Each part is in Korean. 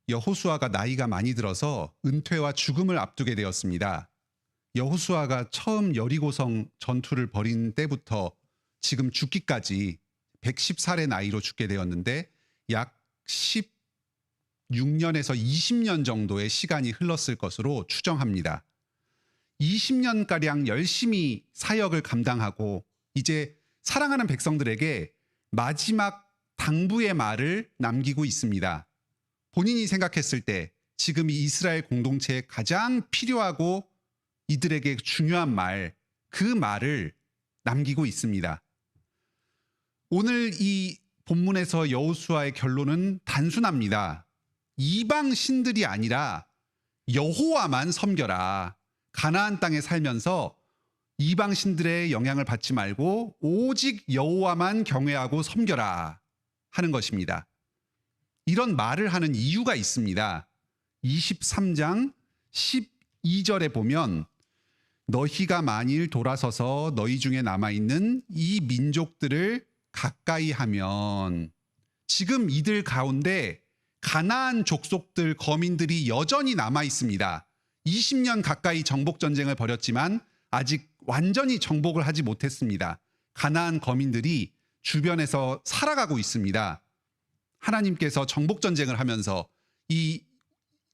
여호수아가 나이가 많이 들어서 은퇴와 죽음을 앞두게 되었습니다. 여호수아가 처음 여리고성 전투를 벌인 때부터 지금 죽기까지 110살의 나이로 죽게 되었는데 약 16년에서 20년 정도의 시간이 흘렀을 것으로 추정합니다. 20년가량 열심히 사역을 감당하고 이제 사랑하는 백성들에게 마지막 당부의 말을 남기고 있습니다. 본인이 생각했을 때 지금 이 이스라엘 공동체에 가장 필요하고 이들에게 중요한 말, 그 말을 남기고 있습니다. 오늘 이 본문에서 여호수아의 결론은 단순합니다. 이방 신들이 아니라 여호와만 섬겨라. 가나안 땅에 살면서 이방 신들의 영향을 받지 말고 오직 여호와만 경외하고 섬겨라 하는 것입니다. 이런 말을 하는 이유가 있습니다. 23장 12절에 보면 너희가 만일 돌아서서 너희 중에 남아있는 이 민족들을 가까이 하면, 지금 이들 가운데 가나안 족속들 거민들이 여전히 남아 있습니다. 20년 가까이 정복 전쟁을 벌였지만 아직 완전히 정복을 하지 못했습니다. 가나안 거민들이 주변에서 살아가고 있습니다. 하나님께서 정복 전쟁을 하면서 이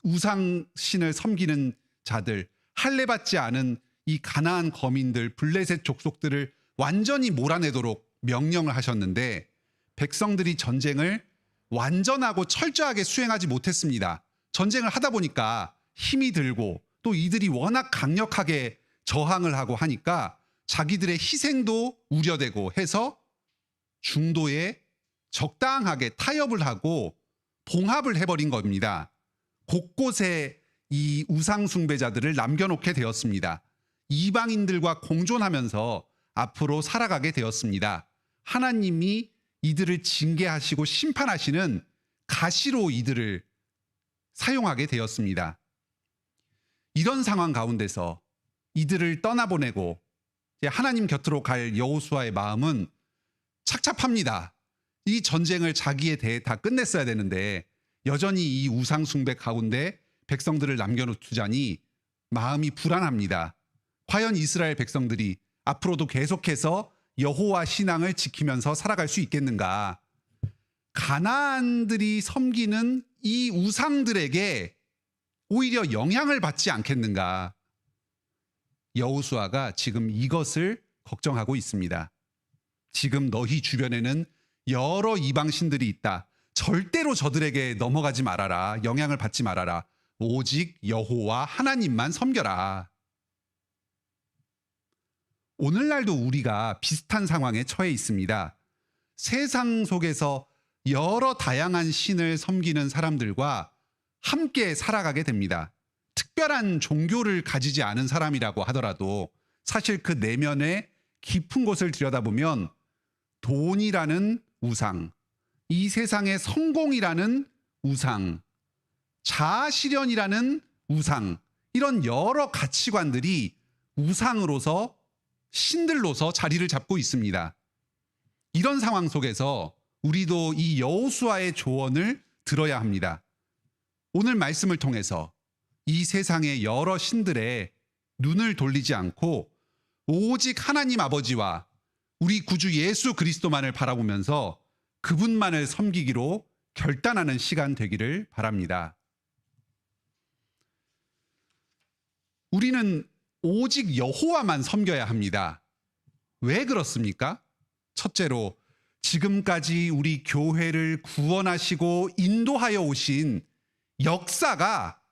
우상신을 섬기는 자들, 할례받지 않은 이 가나안 거민들, 블레셋 족속들을 완전히 몰아내도록 명령을 하셨는데 백성들이 전쟁을 완전하고 철저하게 수행하지 못했습니다. 전쟁을 하다 보니까 힘이 들고 또 이들이 워낙 강력하게 저항을 하고 하니까 자기들의 희생도 우려되고 해서 중도에 적당하게 타협을 하고 봉합을 해버린 겁니다. 곳곳에 이 우상 숭배자들을 남겨놓게 되었습니다. 이방인들과 공존하면서 앞으로 살아가게 되었습니다. 하나님이 이들을 징계하시고 심판하시는 가시로 이들을 사용하게 되었습니다. 이런 상황 가운데서 이들을 떠나보내고 하나님 곁으로 갈 여호수아의 마음은 착잡합니다. 이 전쟁을 자기에 대해 다 끝냈어야 되는데 여전히 이 우상 숭배 가운데 백성들을 남겨두자니 마음이 불안합니다. 과연 이스라엘 백성들이 앞으로도 계속해서 여호와 신앙을 지키면서 살아갈 수 있겠는가? 가나안들이 섬기는 이 우상들에게 오히려 영향을 받지 않겠는가? 여호수아가 지금 이것을 걱정하고 있습니다. 지금 너희 주변에는 여러 이방 신들이 있다. 절대로 저들에게 넘어가지 말아라. 영향을 받지 말아라. 오직 여호와 하나님만 섬겨라. 오늘날도 우리가 비슷한 상황에 처해 있습니다. 세상 속에서 여러 다양한 신을 섬기는 사람들과 함께 살아가게 됩니다. 특별한 종교를 가지지 않은 사람이라고 하더라도 사실 그 내면의 깊은 곳을 들여다보면 돈이라는 우상, 이 세상의 성공이라는 우상, 자아실현이라는 우상, 이런 여러 가치관들이 우상으로서 신들로서 자리를 잡고 있습니다. 이런 상황 속에서 우리도 이 여호수아의 조언을 들어야 합니다. 오늘 말씀을 통해서 이 세상의 여러 신들의 눈을 돌리지 않고 오직 하나님 아버지와 우리 구주 예수 그리스도만을 바라보면서 그분만을 섬기기로 결단하는 시간 되기를 바랍니다. 우리는 오직 여호와만 섬겨야 합니다. 왜 그렇습니까? 첫째로 지금까지 우리 교회를 구원하시고 인도하여 오신 역사가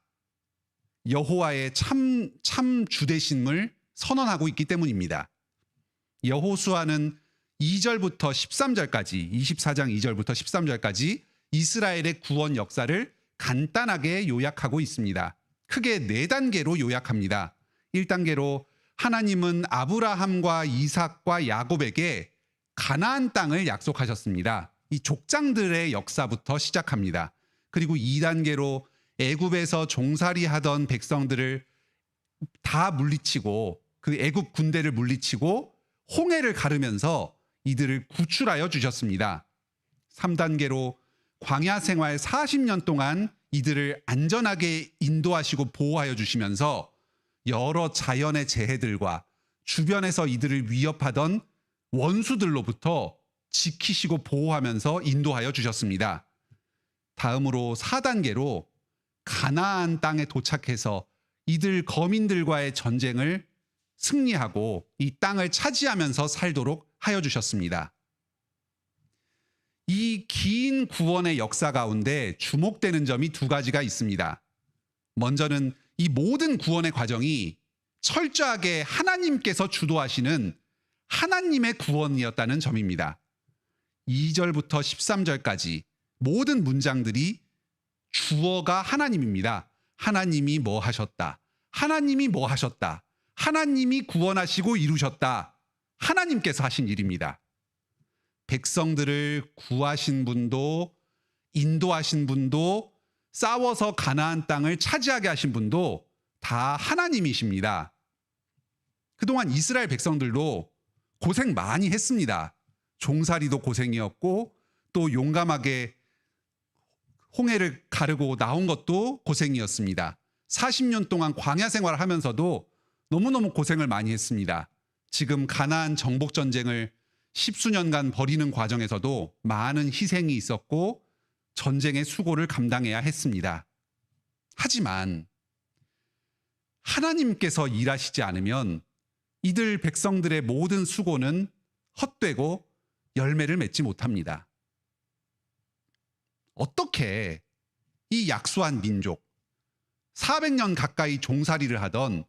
여호와의 참 주되심을 선언하고 있기 때문입니다. 여호수아는 2절부터 13절까지, 24장 2절부터 13절까지 이스라엘의 구원 역사를 간단하게 요약하고 있습니다. 크게 4단계로 요약합니다. 1단계로 하나님은 아브라함과 이삭과 야곱에게 가나안 땅을 약속하셨습니다. 이 족장들의 역사부터 시작합니다. 그리고 2단계로 애굽에서 종살이 하던 백성들을 다 물리치고 그 애굽 군대를 물리치고 홍해를 가르면서 이들을 구출하여 주셨습니다. 3단계로 광야 생활 40년 동안 이들을 안전하게 인도하시고 보호하여 주시면서 여러 자연의 재해들과 주변에서 이들을 위협하던 원수들로부터 지키시고 보호하면서 인도하여 주셨습니다. 다음으로 4단계로 가나안 땅에 도착해서 이들 거민들과의 전쟁을 승리하고 이 땅을 차지하면서 살도록 하여 주셨습니다. 이 긴 구원의 역사 가운데 주목되는 점이 두 가지가 있습니다. 먼저는 이 모든 구원의 과정이 철저하게 하나님께서 주도하시는 하나님의 구원이었다는 점입니다. 2절부터 13절까지 모든 문장들이 주어가 하나님입니다. 하나님이 뭐 하셨다. 하나님이 뭐 하셨다. 하나님이 구원하시고 이루셨다. 하나님께서 하신 일입니다. 백성들을 구하신 분도 인도하신 분도 싸워서 가나안 땅을 차지하게 하신 분도 다 하나님이십니다. 그동안 이스라엘 백성들도 고생 많이 했습니다. 종살이도 고생이었고 또 용감하게 홍해를 가르고 나온 것도 고생이었습니다. 40년 동안 광야 생활을 하면서도 너무너무 고생을 많이 했습니다. 지금 가나안 정복 전쟁을 10수년간 벌이는 과정에서도 많은 희생이 있었고 전쟁의 수고를 감당해야 했습니다. 하지만 하나님께서 일하시지 않으면 이들 백성들의 모든 수고는 헛되고 열매를 맺지 못합니다. 어떻게 이 약소한 민족, 400년 가까이 종살이를 하던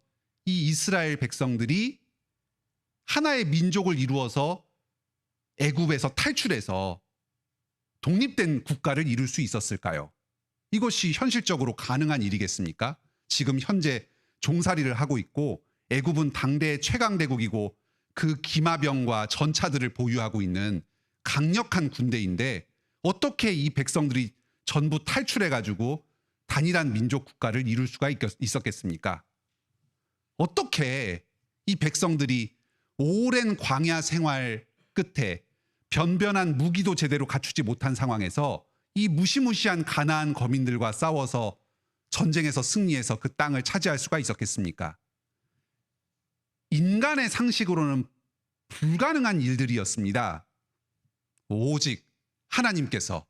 이 이스라엘 백성들이 하나의 민족을 이루어서 애굽에서 탈출해서 독립된 국가를 이룰 수 있었을까요? 이것이 현실적으로 가능한 일이겠습니까? 지금 현재 종살이를 하고 있고 애굽은 당대의 최강대국이고 그 기마병과 전차들을 보유하고 있는 강력한 군대인데 어떻게 이 백성들이 전부 탈출해가지고 단일한 민족 국가를 이룰 수가 있었겠습니까? 어떻게 이 백성들이 오랜 광야 생활 끝에 변변한 무기도 제대로 갖추지 못한 상황에서 이 무시무시한 가나안 거민들과 싸워서 전쟁에서 승리해서 그 땅을 차지할 수가 있었겠습니까? 인간의 상식으로는 불가능한 일들이었습니다. 오직 하나님께서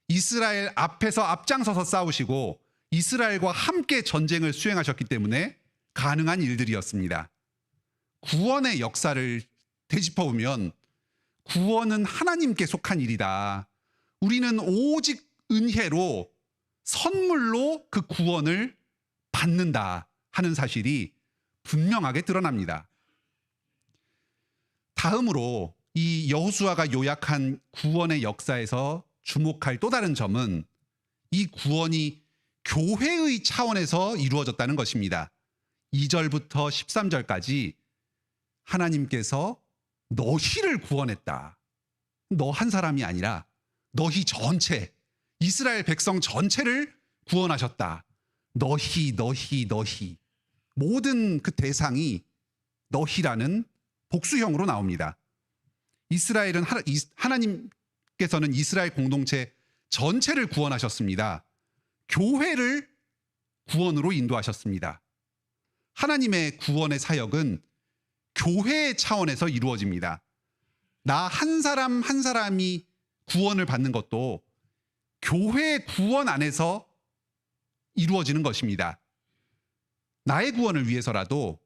이스라엘 앞에서 앞장서서 싸우시고 이스라엘과 함께 전쟁을 수행하셨기 때문에 가능한 일들이었습니다. 구원의 역사를 되짚어보면 구원은 하나님께 속한 일이다. 우리는 오직 은혜로 선물로 그 구원을 받는다 하는 사실이 분명하게 드러납니다. 다음으로 이 여호수아가 요약한 구원의 역사에서 주목할 또 다른 점은 이 구원이 교회의 차원에서 이루어졌다는 것입니다. 2절부터 13절까지 하나님께서 너희를 구원했다. 너 한 사람이 아니라 너희 전체, 이스라엘 백성 전체를 구원하셨다. 너희. 모든 그 대상이 너희라는 복수형으로 나옵니다. 하나님께서는 이스라엘 공동체 전체를 구원하셨습니다. 교회를 구원으로 인도하셨습니다. 하나님의 구원의 사역은 교회의 차원에서 이루어집니다. 나 한 사람 한 사람이 구원을 받는 것도 교회의 구원 안에서 이루어지는 것입니다. 나의 구원을 위해서라도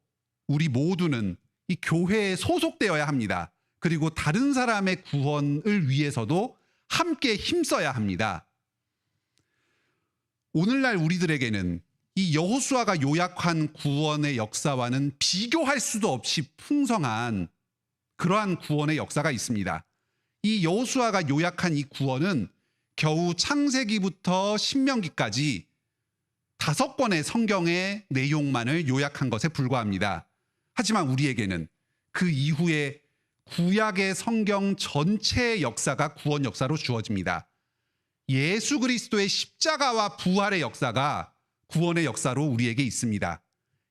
우리 모두는 이 교회에 소속되어야 합니다. 그리고 다른 사람의 구원을 위해서도 함께 힘써야 합니다. 오늘날 우리들에게는 이 여호수아가 요약한 구원의 역사와는 비교할 수도 없이 풍성한 그러한 구원의 역사가 있습니다. 이 여호수아가 요약한 이 구원은 겨우 창세기부터 신명기까지 5권의 성경의 내용만을 요약한 것에 불과합니다. 하지만 우리에게는 그 이후에 구약의 성경 전체의 역사가 구원 역사로 주어집니다. 예수 그리스도의 십자가와 부활의 역사가 구원의 역사로 우리에게 있습니다.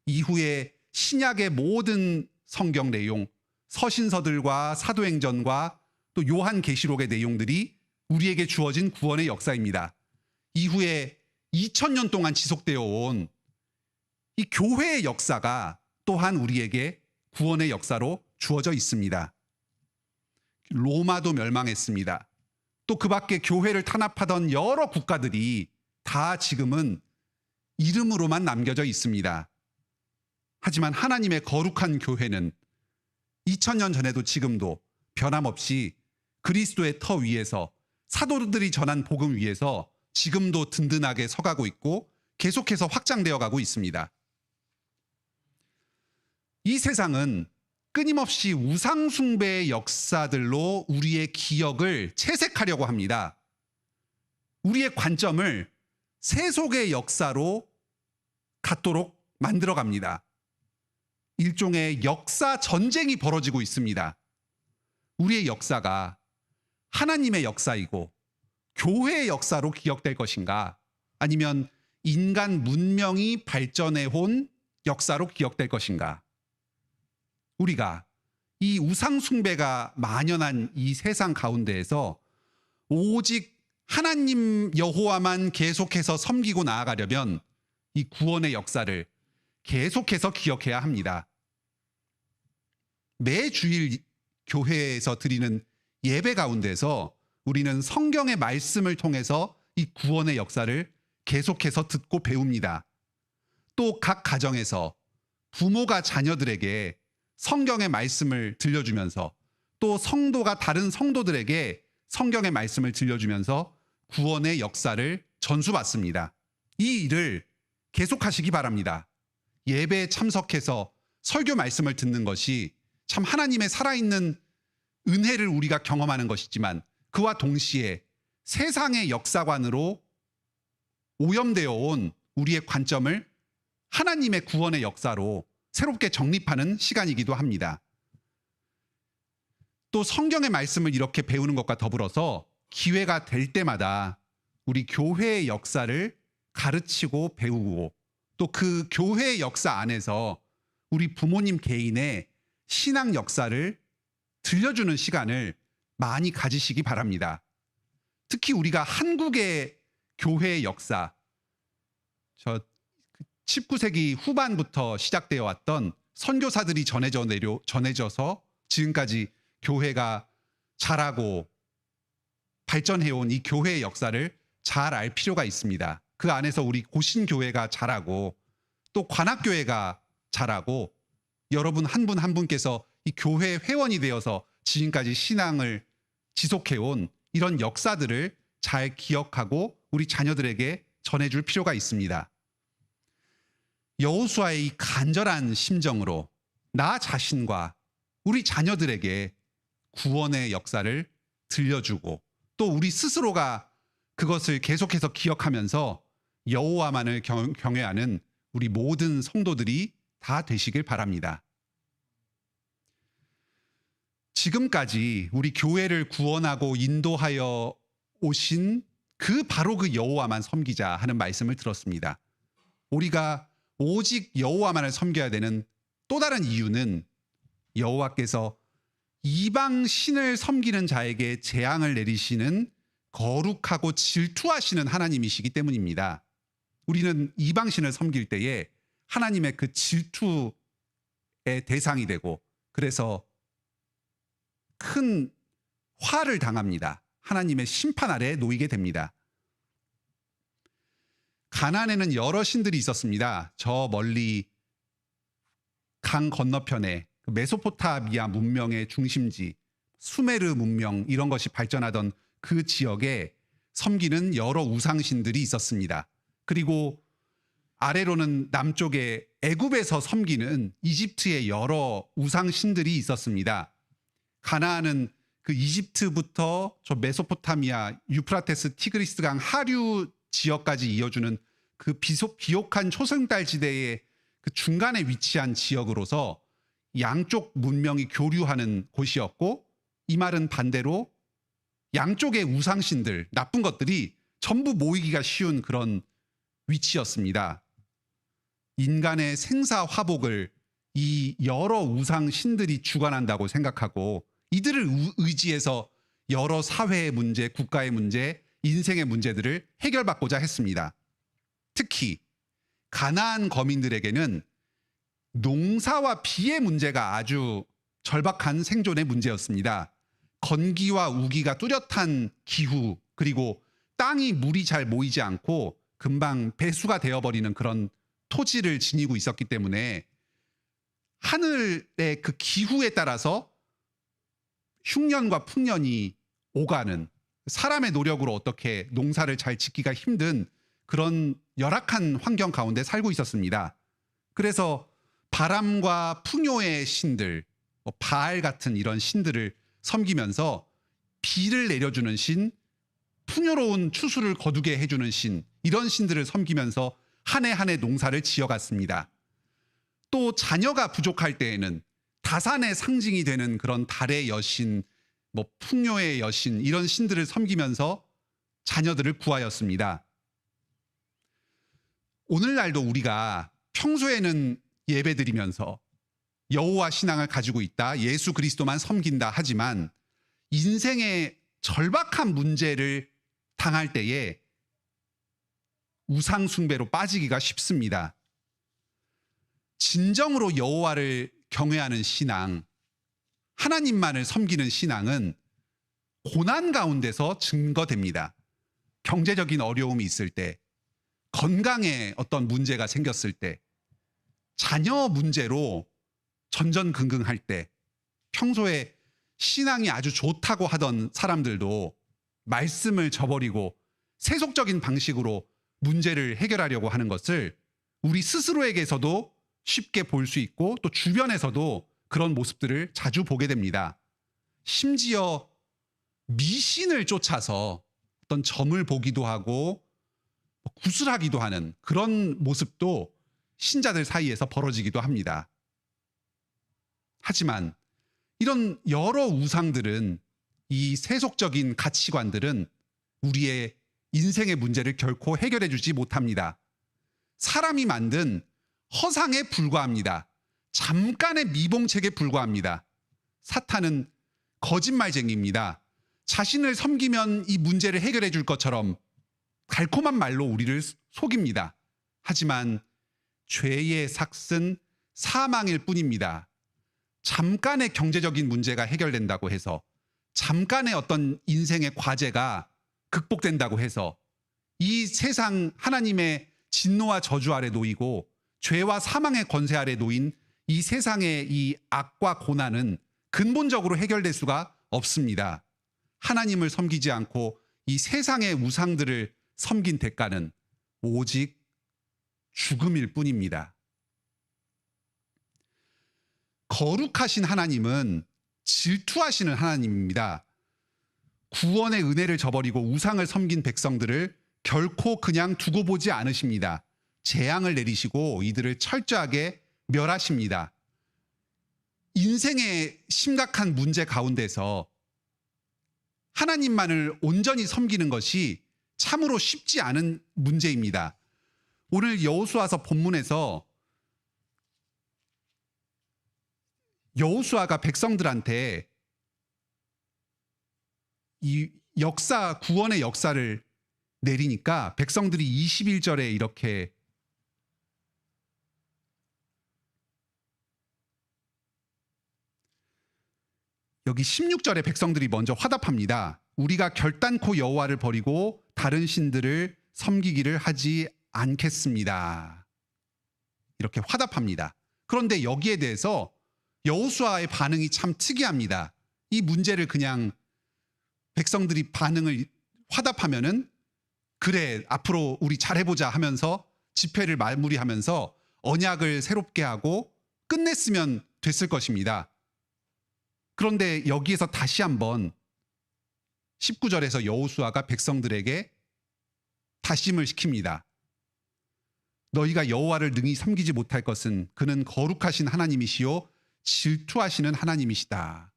이후에 신약의 모든 성경 내용, 서신서들과 사도행전과 또 요한계시록의 내용들이 우리에게 주어진 구원의 역사입니다. 이후에 2000년 동안 지속되어 온 이 교회의 역사가 또한 우리에게 구원의 역사로 주어져 있습니다. 로마도 멸망했습니다. 또 그 밖에 교회를 탄압하던 여러 국가들이 다 지금은 이름으로만 남겨져 있습니다. 하지만 하나님의 거룩한 교회는 2000년 전에도 지금도 변함없이 그리스도의 터 위에서 사도들이 전한 복음 위에서 지금도 든든하게 서가고 있고 계속해서 확장되어 가고 있습니다. 이 세상은 끊임없이 우상숭배의 역사들로 우리의 기억을 채색하려고 합니다. 우리의 관점을 세속의 역사로 갖도록 만들어 갑니다. 일종의 역사 전쟁이 벌어지고 있습니다. 우리의 역사가 하나님의 역사이고 교회의 역사로 기억될 것인가, 아니면 인간 문명이 발전해 온 역사로 기억될 것인가. 우리가 이 우상숭배가 만연한 이 세상 가운데에서 오직 하나님 여호와만 계속해서 섬기고 나아가려면 이 구원의 역사를 계속해서 기억해야 합니다. 매주일 교회에서 드리는 예배 가운데서 우리는 성경의 말씀을 통해서 이 구원의 역사를 계속해서 듣고 배웁니다. 또 각 가정에서 부모가 자녀들에게 성경의 말씀을 들려주면서, 또 성도가 다른 성도들에게 성경의 말씀을 들려주면서 구원의 역사를 전수받습니다. 이 일을 계속하시기 바랍니다. 예배에 참석해서 설교 말씀을 듣는 것이 참 하나님의 살아있는 은혜를 우리가 경험하는 것이지만, 그와 동시에 세상의 역사관으로 오염되어 온 우리의 관점을 하나님의 구원의 역사로 새롭게 정립하는 시간이기도 합니다. 또 성경의 말씀을 이렇게 배우는 것과 더불어서 기회가 될 때마다 우리 교회의 역사를 가르치고 배우고, 또 그 교회의 역사 안에서 우리 부모님 개인의 신앙 역사를 들려주는 시간을 많이 가지시기 바랍니다. 특히 우리가 한국의 교회의 역사, 19세기 후반부터 시작되어 왔던 선교사들이 전해져서 지금까지 교회가 자라고 발전해온 이 교회의 역사를 잘 알 필요가 있습니다. 그 안에서 우리 고신교회가 자라고, 또 관악교회가 자라고, 여러분 한 분 한 분께서 이 교회 회원이 되어서 지금까지 신앙을 지속해온 이런 역사들을 잘 기억하고 우리 자녀들에게 전해줄 필요가 있습니다. 여호수아의 이 간절한 심정으로 나 자신과 우리 자녀들에게 구원의 역사를 들려주고, 또 우리 스스로가 그것을 계속해서 기억하면서 여호와만을 경외하는 우리 모든 성도들이 다 되시길 바랍니다. 지금까지 우리 교회를 구원하고 인도하여 오신 바로 그 여호와만 섬기자 하는 말씀을 들었습니다. 우리가 오직 여호와만을 섬겨야 되는 또 다른 이유는 여호와께서 이방 신을 섬기는 자에게 재앙을 내리시는 거룩하고 질투하시는 하나님이시기 때문입니다. 우리는 이방 신을 섬길 때에 하나님의 그 질투의 대상이 되고, 그래서 큰 화를 당합니다. 하나님의 심판 아래에 놓이게 됩니다. 가나안에는 여러 신들이 있었습니다. 저 멀리 강 건너편에 메소포타미아 문명의 중심지, 수메르 문명 이런 것이 발전하던 그 지역에 섬기는 여러 우상신들이 있었습니다. 그리고 아래로는 남쪽에 애굽에서 섬기는 이집트의 여러 우상신들이 있었습니다. 가나안은 그 이집트부터 저 메소포타미아, 유프라테스, 티그리스강 하류 지역까지 이어주는 그 비옥한 초승달지대의 그 중간에 위치한 지역으로서 양쪽 문명이 교류하는 곳이었고, 이 말은 반대로 양쪽의 우상신들, 나쁜 것들이 전부 모이기가 쉬운 그런 위치였습니다. 인간의 생사화복을 이 여러 우상신들이 주관한다고 생각하고, 이들을 의지해서 여러 사회의 문제, 국가의 문제, 인생의 문제들을 해결받고자 했습니다. 특히 가나안 거민들에게는 농사와 비의 문제가 아주 절박한 생존의 문제였습니다. 건기와 우기가 뚜렷한 기후, 그리고 땅이 물이 잘 모이지 않고 금방 배수가 되어버리는 그런 토지를 지니고 있었기 때문에 하늘의 그 기후에 따라서 흉년과 풍년이 오가는, 사람의 노력으로 어떻게 농사를 잘 짓기가 힘든 그런 열악한 환경 가운데 살고 있었습니다. 그래서 바람과 풍요의 신들, 바알 같은 이런 신들을 섬기면서 비를 내려주는 신, 풍요로운 추수를 거두게 해주는 신, 이런 신들을 섬기면서 한 해 한 해 농사를 지어갔습니다. 또 자녀가 부족할 때에는 다산의 상징이 되는 그런 달의 여신, 풍요의 여신, 이런 신들을 섬기면서 자녀들을 구하였습니다. 오늘날도 우리가 평소에는 예배드리면서 여호와 신앙을 가지고 있다, 예수 그리스도만 섬긴다 하지만 인생의 절박한 문제를 당할 때에 우상 숭배로 빠지기가 쉽습니다. 진정으로 여호와를 경외하는 신앙, 하나님만을 섬기는 신앙은 고난 가운데서 증거됩니다. 경제적인 어려움이 있을 때, 건강에 어떤 문제가 생겼을 때, 자녀 문제로 전전긍긍할 때, 평소에 신앙이 아주 좋다고 하던 사람들도 말씀을 저버리고 세속적인 방식으로 문제를 해결하려고 하는 것을 우리 스스로에게서도 쉽게 볼 수 있고, 또 주변에서도 그런 모습들을 자주 보게 됩니다. 심지어 미신을 쫓아서 어떤 점을 보기도 하고 구슬하기도 하는 그런 모습도 신자들 사이에서 벌어지기도 합니다. 하지만 이런 여러 우상들은, 이 세속적인 가치관들은 우리의 인생의 문제를 결코 해결해 주지 못합니다. 사람이 만든 허상에 불과합니다. 잠깐의 미봉책에 불과합니다. 사탄은 거짓말쟁이입니다. 자신을 섬기면 이 문제를 해결해 줄 것처럼 달콤한 말로 우리를 속입니다. 하지만 죄의 삭은 사망일 뿐입니다. 잠깐의 경제적인 문제가 해결된다고 해서, 잠깐의 어떤 인생의 과제가 극복된다고 해서 이 세상 하나님의 진노와 저주 아래 놓이고 죄와 사망의 권세 아래 놓인 이 세상의 이 악과 고난은 근본적으로 해결될 수가 없습니다. 하나님을 섬기지 않고 이 세상의 우상들을 섬긴 대가는 오직 죽음일 뿐입니다. 거룩하신 하나님은 질투하시는 하나님입니다. 구원의 은혜를 저버리고 우상을 섬긴 백성들을 결코 그냥 두고 보지 않으십니다. 재앙을 내리시고 이들을 철저하게 멸하십니다. 인생의 심각한 문제 가운데서 하나님만을 온전히 섬기는 것이 참으로 쉽지 않은 문제입니다. 오늘 여호수아서 본문에서 여호수아가 백성들한테 이 역사, 구원의 역사를 내리니까 백성들이 21절에 이렇게 여기 16절에 백성들이 먼저 화답합니다. 우리가 결단코 여호와를 버리고 다른 신들을 섬기기를 하지 않겠습니다. 이렇게 화답합니다. 그런데 여기에 대해서 여호수아의 반응이 참 특이합니다. 이 문제를 그냥 백성들이 반응을 화답하면은 그래, 앞으로 우리 잘해보자 하면서 집회를 마무리하면서 언약을 새롭게 하고 끝냈으면 됐을 것입니다. 그런데 여기에서 다시 한번 19절에서 여호수아가 백성들에게 다짐을 시킵니다. 너희가 여호와를 능히 섬기지 못할 것은 그는 거룩하신 하나님이시요 질투하시는 하나님이시다.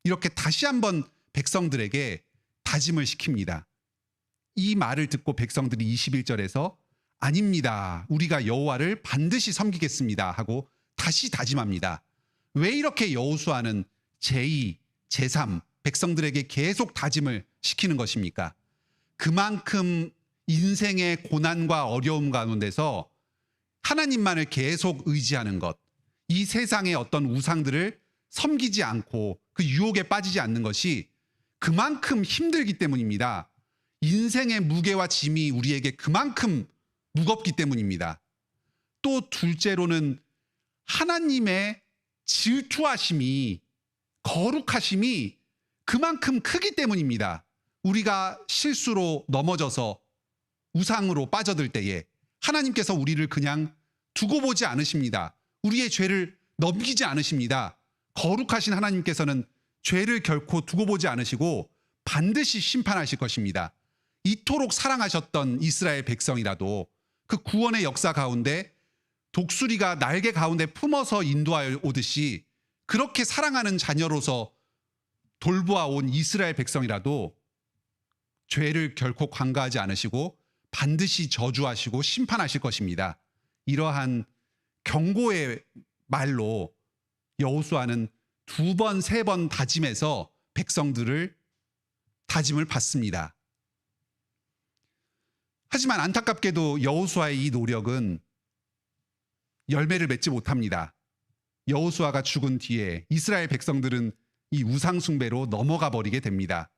이렇게 다시 한번 백성들에게 다짐을 시킵니다. 이 말을 듣고 백성들이 21절에서 아닙니다. 우리가 여호와를 반드시 섬기겠습니다 하고 다시 다짐합니다. 왜 이렇게 여호수아는 제2, 제3 백성들에게 계속 다짐을 시키는 것입니까? 그만큼 인생의 고난과 어려움 가운데서 하나님만을 계속 의지하는 것, 이 세상의 어떤 우상들을 섬기지 않고 그 유혹에 빠지지 않는 것이 그만큼 힘들기 때문입니다. 인생의 무게와 짐이 우리에게 그만큼 무겁기 때문입니다. 또 둘째로는 하나님의 질투하심이, 거룩하심이 그만큼 크기 때문입니다. 우리가 실수로 넘어져서 우상으로 빠져들 때에 하나님께서 우리를 그냥 두고 보지 않으십니다. 우리의 죄를 넘기지 않으십니다. 거룩하신 하나님께서는 죄를 결코 두고 보지 않으시고 반드시 심판하실 것입니다. 이토록 사랑하셨던 이스라엘 백성이라도 그 구원의 역사 가운데 독수리가 날개 가운데 품어서 인도하여 오듯이 그렇게 사랑하는 자녀로서 돌보아 온 이스라엘 백성이라도 죄를 결코 관가하지 않으시고 반드시 저주하시고 심판하실 것입니다. 이러한 경고의 말로 여호수아는 2번, 3번 다짐해서 백성들을 다짐을 받습니다. 하지만 안타깝게도 여호수아의 이 노력은 열매를 맺지 못합니다. 여호수아가 죽은 뒤에 이스라엘 백성들은 이 우상 숭배로 넘어가 버리게 됩니다.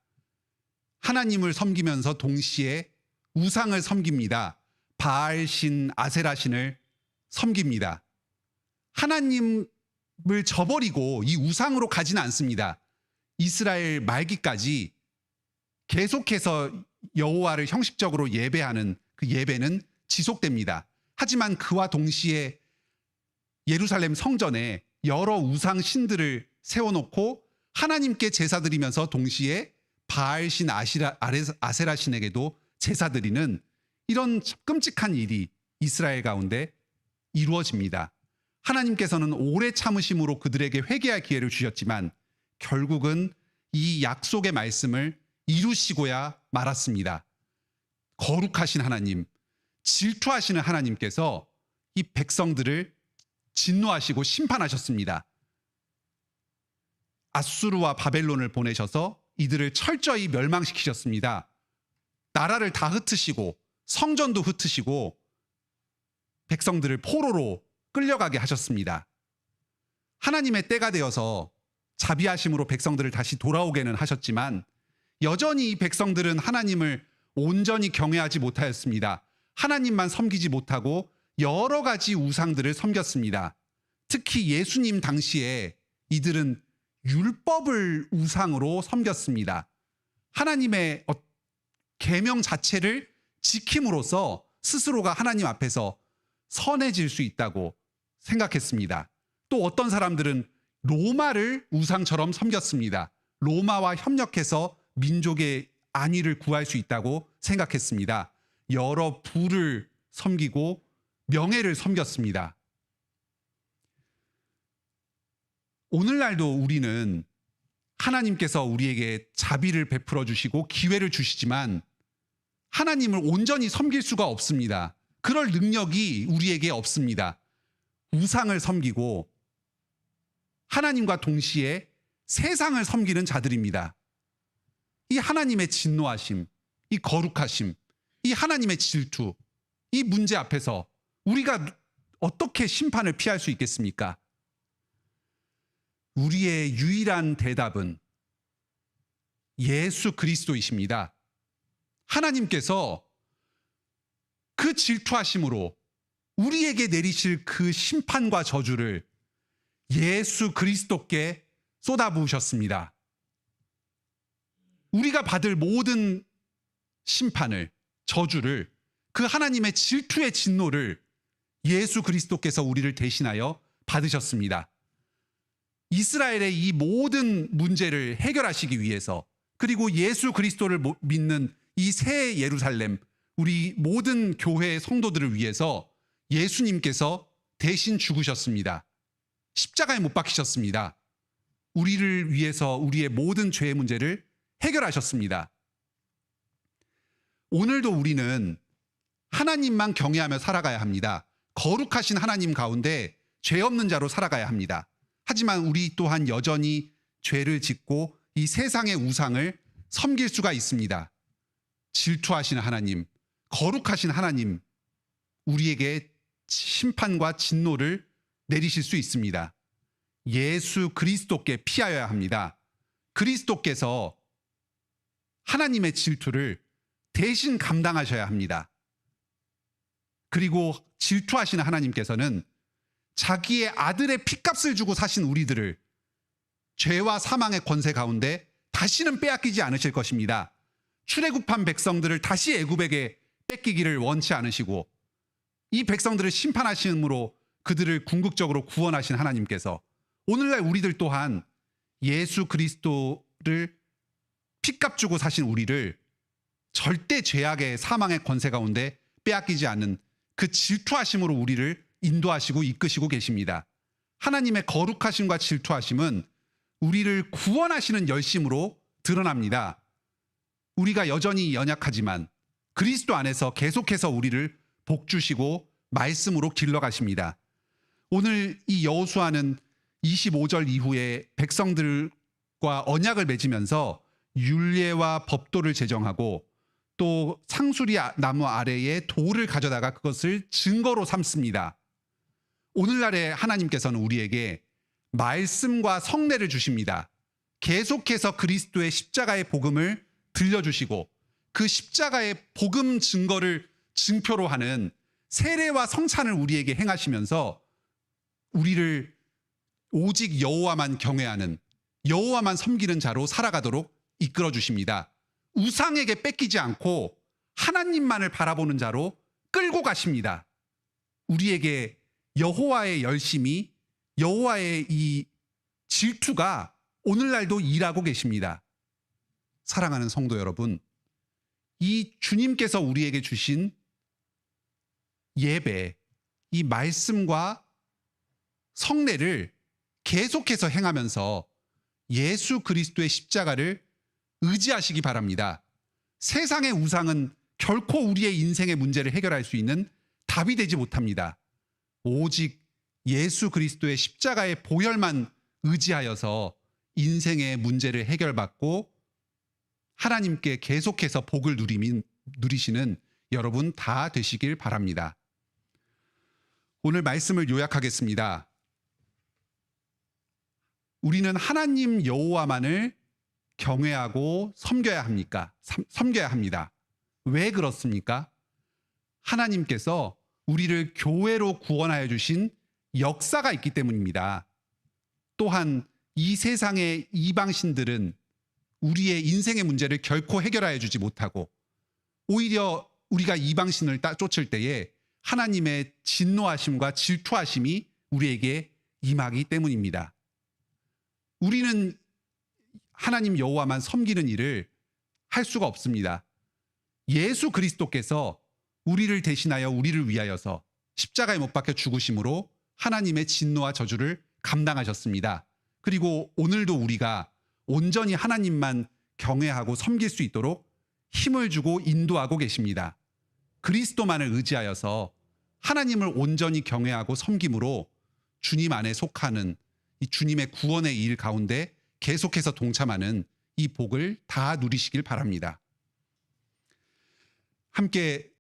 하나님을 섬기면서 동시에 우상을 섬깁니다. 바알신, 아세라신을 섬깁니다. 하나님을 저버리고 이 우상으로 가지는 않습니다. 이스라엘 말기까지 계속해서 여호와를 형식적으로 예배하는 그 예배는 지속됩니다. 하지만 그와 동시에 예루살렘 성전에 여러 우상 신들을 세워놓고 하나님께 제사 드리면서 동시에 바알신, 아세라 신에게도 제사 드리는 이런 끔찍한 일이 이스라엘 가운데 이루어집니다. 하나님께서는 오래 참으심으로 그들에게 회개할 기회를 주셨지만 결국은 이 약속의 말씀을 이루시고야 말았습니다. 거룩하신 하나님, 질투하시는 하나님께서 이 백성들을 진노하시고 심판하셨습니다. 아수르와 바벨론을 보내셔서 이들을 철저히 멸망시키셨습니다. 나라를 다 흩으시고 성전도 흩으시고 백성들을 포로로 끌려가게 하셨습니다. 하나님의 때가 되어서 자비하심으로 백성들을 다시 돌아오게는 하셨지만 여전히 이 백성들은 하나님을 온전히 경외하지 못하였습니다. 하나님만 섬기지 못하고 여러 가지 우상들을 섬겼습니다. 특히 예수님 당시에 이들은 율법을 우상으로 섬겼습니다. 하나님의 계명 자체를 지킴으로써 스스로가 하나님 앞에서 선해질 수 있다고 생각했습니다. 또 어떤 사람들은 로마를 우상처럼 섬겼습니다. 로마와 협력해서 민족의 안위를 구할 수 있다고 생각했습니다. 여러 부를 섬기고 명예를 섬겼습니다. 오늘날도 우리는 하나님께서 우리에게 자비를 베풀어 주시고 기회를 주시지만 하나님을 온전히 섬길 수가 없습니다. 그럴 능력이 우리에게 없습니다. 우상을 섬기고 하나님과 동시에 세상을 섬기는 자들입니다. 이 하나님의 진노하심, 이 거룩하심, 이 하나님의 질투, 이 문제 앞에서 우리가 어떻게 심판을 피할 수 있겠습니까? 우리의 유일한 대답은 예수 그리스도이십니다. 하나님께서 그 질투하심으로 우리에게 내리실 그 심판과 저주를 예수 그리스도께 쏟아부으셨습니다. 우리가 받을 모든 심판을, 저주를, 그 하나님의 질투의 진노를 예수 그리스도께서 우리를 대신하여 받으셨습니다. 이스라엘의 이 모든 문제를 해결하시기 위해서, 그리고 예수 그리스도를 믿는 이 새 예루살렘, 우리 모든 교회의 성도들을 위해서 예수님께서 대신 죽으셨습니다. 십자가에 못 박히셨습니다. 우리를 위해서 우리의 모든 죄의 문제를 해결하셨습니다. 오늘도 우리는 하나님만 경외하며 살아가야 합니다. 거룩하신 하나님 가운데 죄 없는 자로 살아가야 합니다. 하지만 우리 또한 여전히 죄를 짓고 이 세상의 우상을 섬길 수가 있습니다. 질투하시는 하나님, 거룩하신 하나님, 우리에게 심판과 진노를 내리실 수 있습니다. 예수 그리스도께 피하여야 합니다. 그리스도께서 하나님의 질투를 대신 감당하셔야 합니다. 그리고 질투하시는 하나님께서는 자기의 아들의 피값을 주고 사신 우리들을 죄와 사망의 권세 가운데 다시는 빼앗기지 않으실 것입니다. 출애굽한 백성들을 다시 애굽에게 뺏기기를 원치 않으시고 이 백성들을 심판하심으로 그들을 궁극적으로 구원하신 하나님께서 오늘날 우리들 또한 예수 그리스도를 피값 주고 사신 우리를 절대 죄악의 사망의 권세 가운데 빼앗기지 않는 그 질투하심으로 우리를 인도하시고 이끄시고 계십니다. 하나님의 거룩하심과 질투하심은 우리를 구원하시는 열심으로 드러납니다. 우리가 여전히 연약하지만 그리스도 안에서 계속해서 우리를 복주시고 말씀으로 길러가십니다. 오늘 이 여호수아는 25절 이후에 백성들과 언약을 맺으면서 율례와 법도를 제정하고 또 상수리 나무 아래에 돌을 가져다가 그것을 증거로 삼습니다. 오늘날에 하나님께서는 우리에게 말씀과 성례를 주십니다. 계속해서 그리스도의 십자가의 복음을 들려주시고 그 십자가의 복음 증거를 증표로 하는 세례와 성찬을 우리에게 행하시면서 우리를 오직 여호와만 경외하는, 여호와만 섬기는 자로 살아가도록 이끌어 주십니다. 우상에게 뺏기지 않고 하나님만을 바라보는 자로 끌고 가십니다. 우리에게 여호와의 열심이, 여호와의 이 질투가 오늘날도 일하고 계십니다. 사랑하는 성도 여러분, 이 주님께서 우리에게 주신 예배, 이 말씀과 성례를 계속해서 행하면서 예수 그리스도의 십자가를 의지하시기 바랍니다. 세상의 우상은 결코 우리의 인생의 문제를 해결할 수 있는 답이 되지 못합니다. 오직 예수 그리스도의 십자가의 보혈만 의지하여서 인생의 문제를 해결받고 하나님께 계속해서 복을 누리시는 여러분 다 되시길 바랍니다. 오늘 말씀을 요약하겠습니다. 우리는 하나님 여호와만을 경외하고 섬겨야 합니까? 섬겨야 합니다. 왜 그렇습니까? 하나님께서 우리를 교회로 구원하여 주신 역사가 있기 때문입니다. 또한 이 세상의 이방신들은 우리의 인생의 문제를 결코 해결하여 주지 못하고 오히려 우리가 이방신을 쫓을 때에 하나님의 진노하심과 질투하심이 우리에게 임하기 때문입니다. 우리는 하나님 여호와만 섬기는 일을 할 수가 없습니다. 예수 그리스도께서 우리를 대신하여 우리를 위하여서 십자가에 못 박혀 죽으심으로 하나님의 진노와 저주를 감당하셨습니다. 그리고 오늘도 우리가 온전히 하나님만 경외하고 섬길 수 있도록 힘을 주고 인도하고 계십니다. 그리스도만을 의지하여서 하나님을 온전히 경외하고 섬김으로 주님 안에 속하는 이 주님의 구원의 일 가운데 계속해서 동참하는 이 복을 다 누리시길 바랍니다. 함께